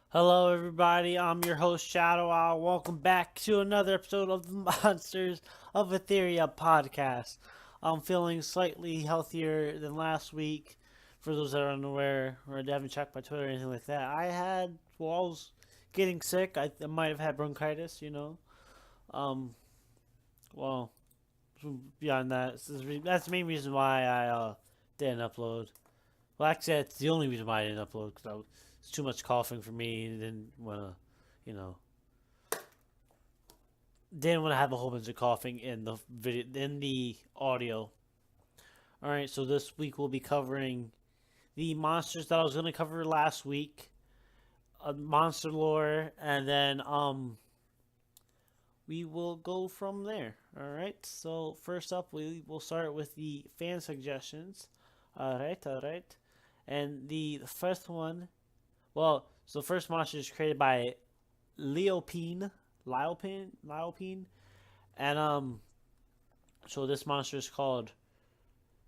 Hello, everybody. I'm your host, Shadowile. Welcome back to another episode of the Monsters of Etheria podcast. I'm feeling slightly healthier than last week. For those that are unaware or haven't checked my Twitter or anything like that, I was getting sick. I might have had bronchitis. Um, well, beyond that, that's the main reason why I didn't upload. Well, actually, that's the only reason why I didn't upload because it's too much coughing for me. And didn't want to, you know, didn't want to have a whole bunch of coughing in the video, in the audio. All right, so this week we'll be covering the monsters that I was going to cover last week, monster lore, and then we will go from there. All right. So first up, we will start with the fan suggestions. All right. And the first one, so the first monster is created by Leopine, Lyopine, and so this monster is called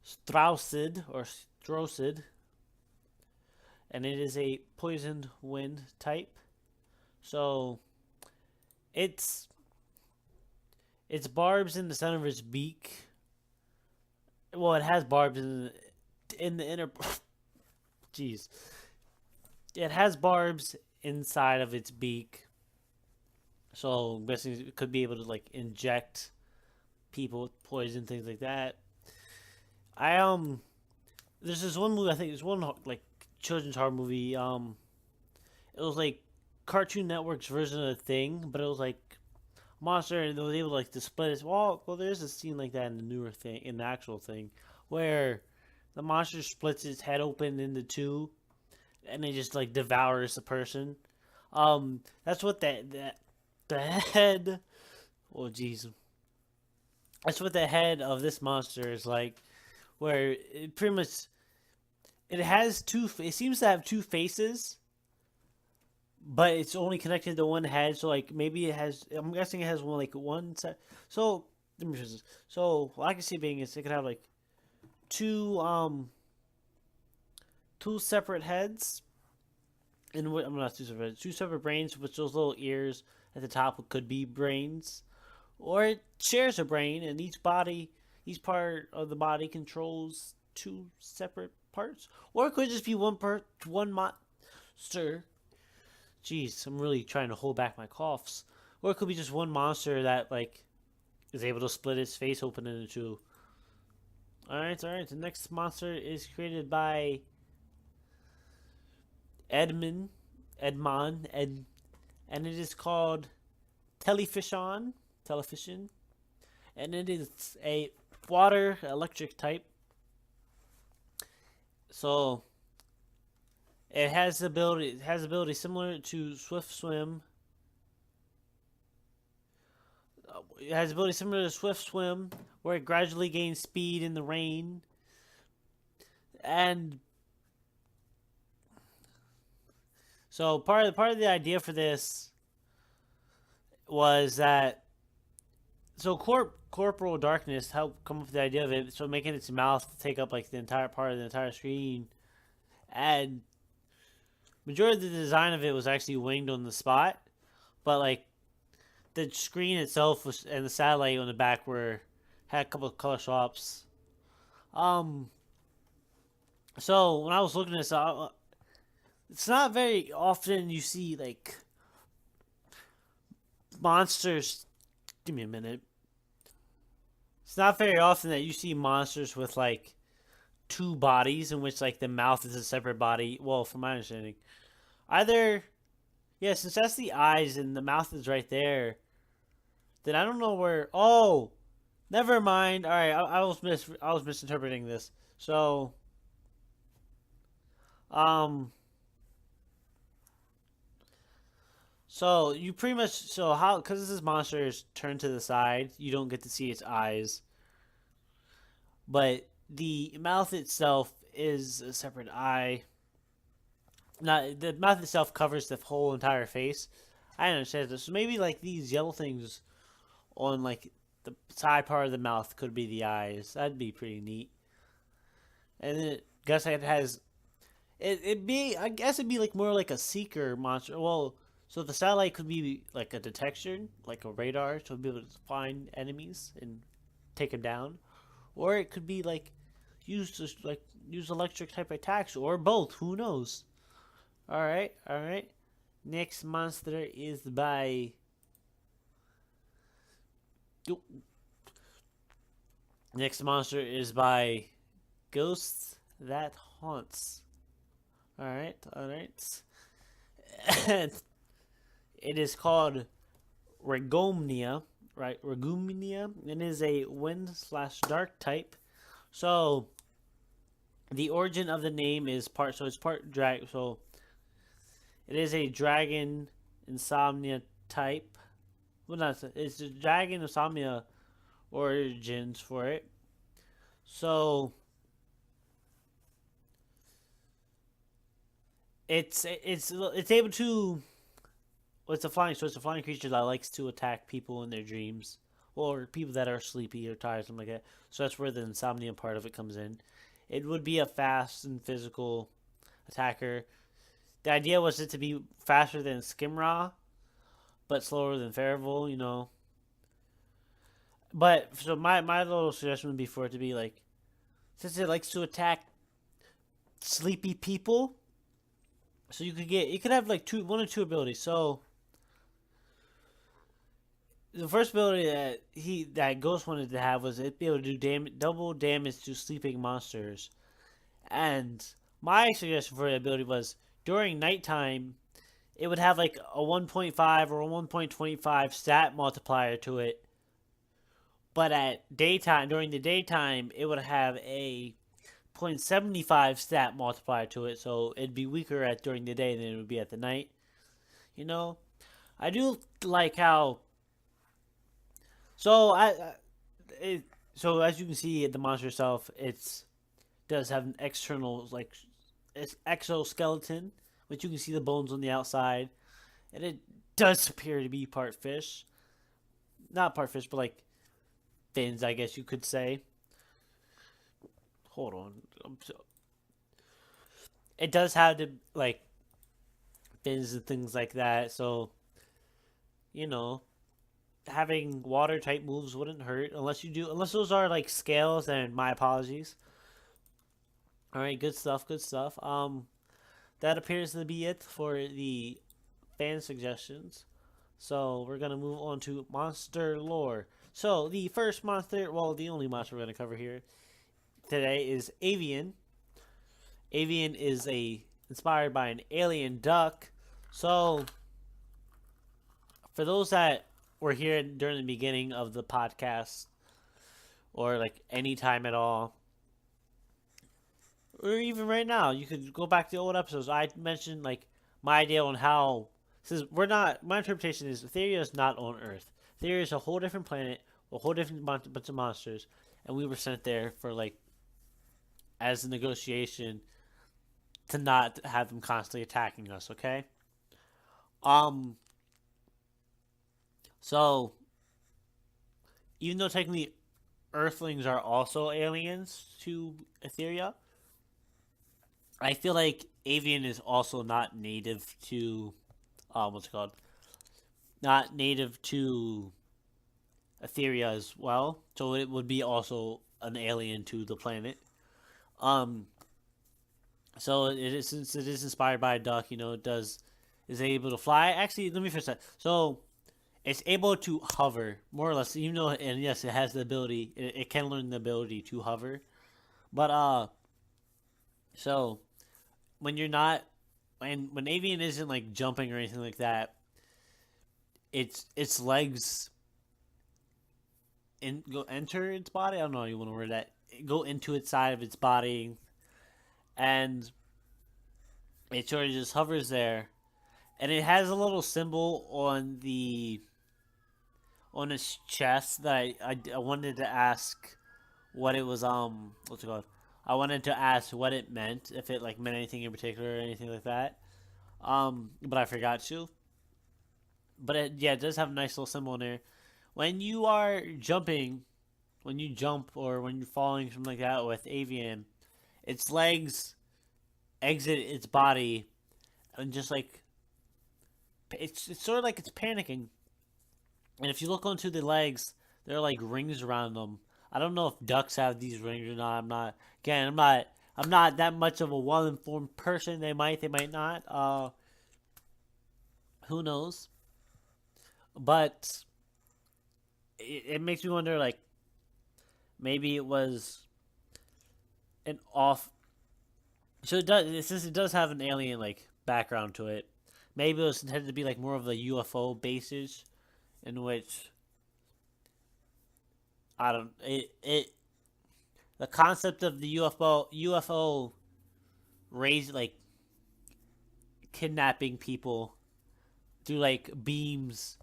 Straucid, and it is a poisoned wind type. So it's it's barbs in the center of its beak. Well, it has barbs in the inner. Jeez, it has barbs inside of its beak. So I'm guessing it could be able to like inject people with poison, things like that. I there's this one movie. I think there's one like children's horror movie. It was like Cartoon Network's version of the thing, but it was like monster, and they was able to like to split it. Well, there's a scene like that in the newer thing, in the actual thing, where the monster splits its head open into two, and it just like devours the person. That's what the head. Oh, jeez. That's what the head of this monster is like, where it pretty much it has two. It seems to have two faces, but it's only connected to one head. So like maybe it has. I'm guessing it has one like one side. So let me just. So what I can see being is it could have like two two separate heads, and I'm not two separate brains, which those little ears at the top could be brains, or it shares a brain, and each part of the body controls two separate parts, or it could just be one monster. Jeez, I'm really trying to hold back my coughs. Or it could be just one monster that like is able to split its face open into two. All right, all right. The next monster is created by Edmund, and it is called Telefision, Telefision, and it is a water electric type. So it has ability similar to Swift Swim. It has ability similar to Swift Swim, where it gradually gains speed in the rain. And so part of the idea for this was that corporal darkness helped come up with the idea of it, so making its mouth take up like the entire part of the entire screen, and majority of the design of it was actually winged on the spot, but like the screen itself was and the satellite on the back were had a couple of color swaps. Um, so when I was looking at this, it's not very often you see like monsters. Give me a minute. It's not very often that you see monsters with like two bodies in which like the mouth is a separate body. Well, from my understanding, either yeah, since that's the eyes and the mouth is right there, then I don't know where. Oh, never mind. All right, I was misinterpreting this. So um, so you pretty much how because this monster is turned to the side, you don't get to see its eyes, but the mouth itself is a separate eye. Not the mouth itself covers the whole entire face. I understand this. So maybe like these yellow things on like the side part of the mouth could be the eyes. That'd be pretty neat. And then guess it has I guess it'd be like more like a seeker monster. Well, so the satellite could be like a detection, like a radar, so it'd be able to find enemies and take them down, or it could be like use electric type attacks, or both. Who knows? All right, all right. Next monster is by. Next monster is by Ghosts That Haunts. All right, all right. It is called Regomnia, right? Regomnia. It is a wind/dark type. So the origin of the name is part. So it's part drag. So it is a dragon insomnia type. Well, not it's a dragon insomnia origins for it. So it's able to. Well, it's a flying. So it's a flying creature that likes to attack people in their dreams, or people that are sleepy or tired, something like that. So that's where the insomnia part of it comes in. It would be a fast and physical attacker. The idea was it to be faster than Skimra, but slower than Farival. But so my little suggestion would be for it to be like, since it likes to attack sleepy people, so you could have like one or two abilities. So the first ability that Ghost wanted to have was it be able to do double damage to sleeping monsters. And my suggestion for the ability was during nighttime, it would have like a 1.5 or a 1.25 stat multiplier to it. But during the daytime, it would have a 0.75 stat multiplier to it, so it'd be weaker during the day than it would be at the night. You know, I do like how. So so as you can see, the monster itself, does have an external it's exoskeleton, which you can see the bones on the outside, and it does appear to be part fish. Not part fish, but like fins, I guess you could say. Hold on, it does have the like fins and things like that. So you know, having water type moves wouldn't hurt unless those are like scales. And my apologies. All right, good stuff, good stuff. That appears to be it for the fan suggestions. So we're gonna move on to monster lore. So the first monster, well, the only monster we're gonna cover here today is Avian. Avian is inspired by an alien duck. So for those that were here during the beginning of the podcast, or like any time at all, or even right now, you could go back to the old episodes. I mentioned like my idea on how, since we're not, my interpretation is Etheria is not on Earth. Etheria is a whole different planet, a whole different bunch of monsters, and we were sent there for like as a negotiation to not have them constantly attacking us. Okay. Um. So even though technically Earthlings are also aliens to Etheria, I feel like Avian is also not native to, what's it called? Not native to Etheria as well, so it would be also an alien to the planet. Um, so it is, since it is inspired by a duck, is able to fly. Actually, let me finish that. So it's able to hover more or less, even though, and yes, it has the ability. It can learn the ability to hover, but so when you're not, when Avian isn't like jumping or anything like that, its legs enter its body. I don't know how you want to word that. Go into its side of its body, and it sort of just hovers there, and it has a little symbol on its chest that I wanted to ask what it was. What's it called? I wanted to ask what it meant, if it like meant anything in particular or anything like that. But I forgot to. But it does have a nice little symbol in there. When you are jumping, when you jump or when you're falling, something like that with Avian, its legs exit its body, and just like it's sort of like it's panicking. And if you look onto the legs, there are like rings around them. I don't know if ducks have these rings or not. I'm not. Again, I'm not that much of a well-informed person. They might. They might not. Who knows? But it makes me wonder. Like maybe it was an off. So it does. Since it does have an alien like background to it, maybe it was intended to be like more of the UFO bases in which I don't it the concept of the UFO raise like kidnapping people through like beams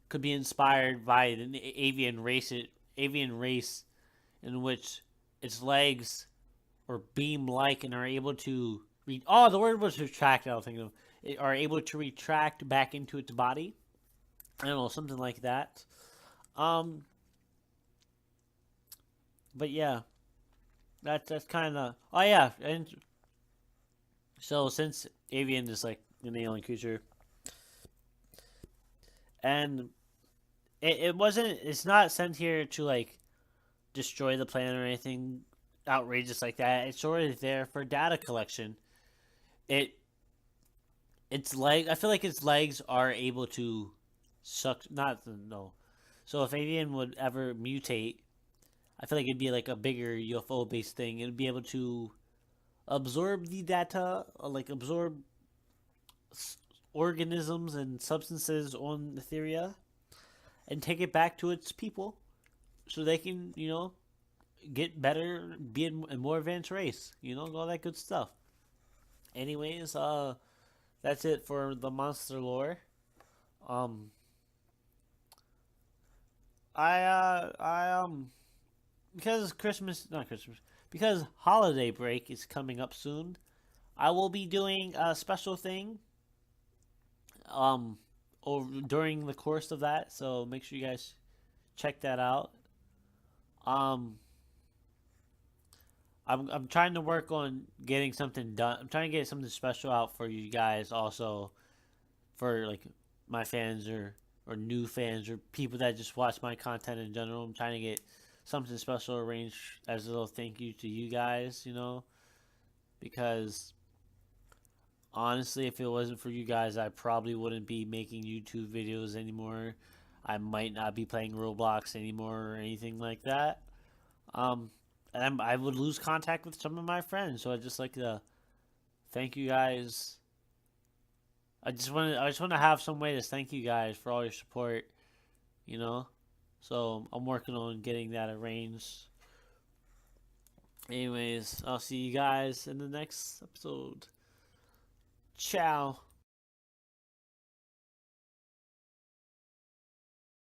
could be inspired by an avian race in which its legs are beam like and are able to the word was retract. I don't think of it, are able to retract back into its body. I don't know, something like that. Um, but yeah, that's kind of. Oh yeah, and so since avian is like an alien creature, and it wasn't. It's not sent here to like destroy the planet or anything outrageous like that. It's sort of there for data collection. It its leg. I feel like its legs are able to suck. Not no. So if avian would ever mutate, I feel like it'd be like a bigger UFO based thing. It'd be able to absorb the data, like absorb organisms and substances on Etheria, and take it back to its people, so they can, get better, be a more advanced race, all that good stuff. Anyways, that's it for the monster lore. Um, I because Christmas, not Christmas, because holiday break is coming up soon. I will be doing a special thing um over during the course of that, so make sure you guys check that out. Um I'm trying to work on getting something done. I'm trying to get something special out for you guys also, for like my fans or new fans or people that just watch my content in general. I'm trying to get something special arranged as a little thank you to you guys, because honestly, if it wasn't for you guys, I probably wouldn't be making YouTube videos anymore. I might not be playing Roblox anymore or anything like that. Um, and I would lose contact with some of my friends. So I just like to thank you guys. I just want to have some way to thank you guys for all your support. You know, so I'm working on getting that arranged. Anyways, I'll see you guys in the next episode. Ciao.